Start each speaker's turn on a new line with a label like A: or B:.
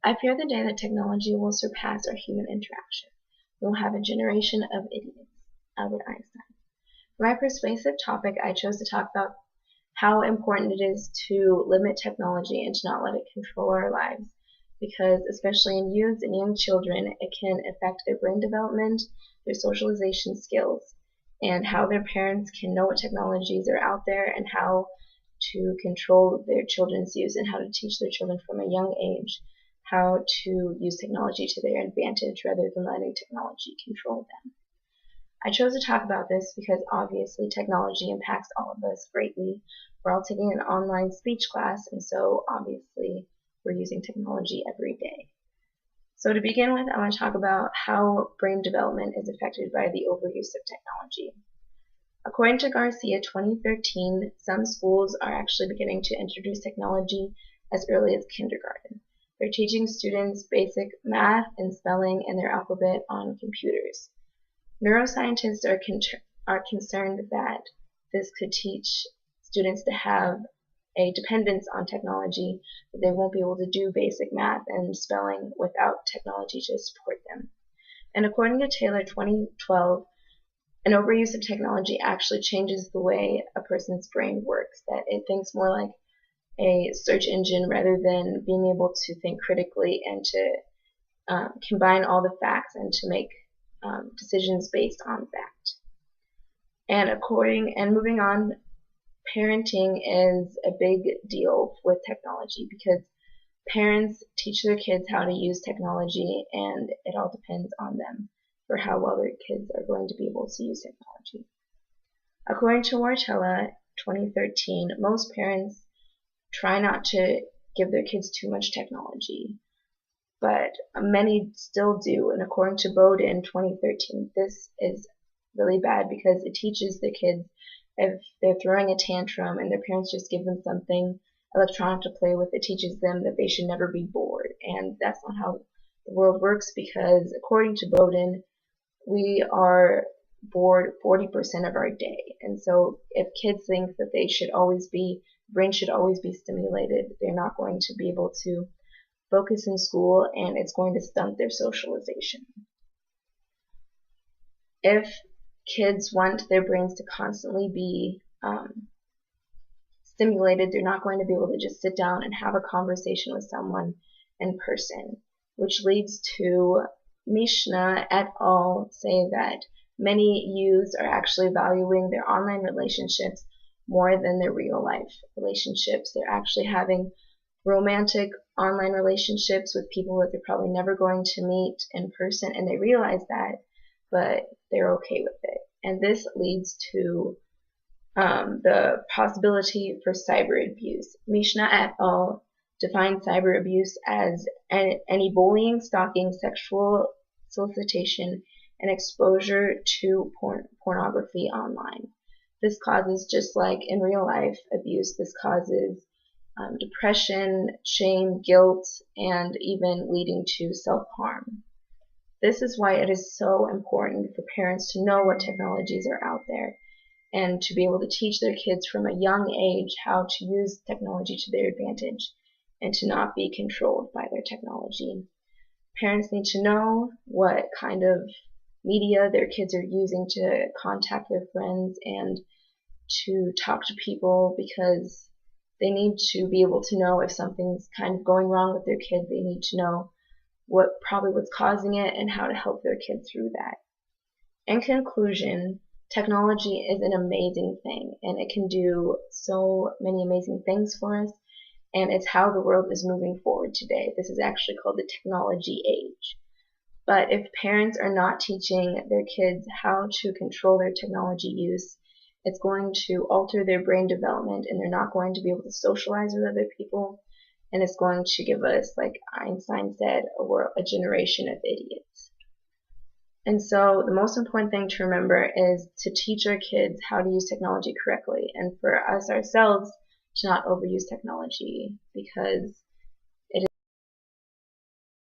A: I fear the day that technology will surpass our human interaction. We will have a generation of idiots. Albert Einstein. For my persuasive topic, I chose to talk about how important it is to limit technology and to not let it control our lives, because especially in youth and young children, it can affect their brain development, their socialization skills, and how their parents can know what technologies are out there and how to control their children's use and how to teach their children from a young age how to use technology to their advantage rather than letting technology control them. I chose to talk about this because obviously technology impacts all of us greatly. We're all taking an online speech class, and so obviously we're using technology every day. So to begin with, I want to talk about how brain development is affected by the overuse of technology. According to Garcia 2013, some schools are actually beginning to introduce technology as early as kindergarten. They're teaching students basic math and spelling and their alphabet on computers. Neuroscientists are concerned that this could teach students to have a dependence on technology, that they won't be able to do basic math and spelling without technology to support them. And according to Taylor 2012, an overuse of technology actually changes the way a person's brain works, that it thinks more like a search engine rather than being able to think critically and to combine all the facts and to make decisions based on fact. And moving on, parenting is a big deal with technology because parents teach their kids how to use technology, and it all depends on them for how well their kids are going to be able to use technology. According to Wartella 2013, most parents try not to give their kids too much technology, but many still do. And according to Bowden 2013, this is really bad because it teaches the kids, if they're throwing a tantrum and their parents just give them something electronic to play with, it teaches them that they should never be bored. And that's not how the world works, because according to Bowden, we are bored 40% of our day. And so if kids think that brain should always be stimulated, they're not going to be able to focus in school, and it's going to stunt their socialization. If kids want their brains to constantly be stimulated, they're not going to be able to just sit down and have a conversation with someone in person, which leads to Mishna et al. Say that many youths are actually valuing their online relationships more than their real life relationships. They're actually having romantic online relationships with people that they're probably never going to meet in person, and they realize that, but they're okay with it. And this leads to the possibility for cyber abuse. Mishna et al. Define cyber abuse as any bullying, stalking, sexual solicitation, and exposure to pornography online. This causes, just like in real life abuse, this causes depression, shame, guilt, and even leading to self-harm. This is why it is so important for parents to know what technologies are out there and to be able to teach their kids from a young age how to use technology to their advantage and to not be controlled by their technology. Parents need to know what kind of media their kids are using to contact their friends and to talk to people, because they need to be able to know if something's kind of going wrong with their kid. They need to know what's causing it and how to help their kid through that. In conclusion, technology is an amazing thing, and it can do so many amazing things for us, and it's how the world is moving forward today. This is actually called the technology age. But if parents are not teaching their kids how to control their technology use, it's going to alter their brain development, and they're not going to be able to socialize with other people, and it's going to give us, like Einstein said, a generation of idiots. And so the most important thing to remember is to teach our kids how to use technology correctly, and for us ourselves to not overuse technology, because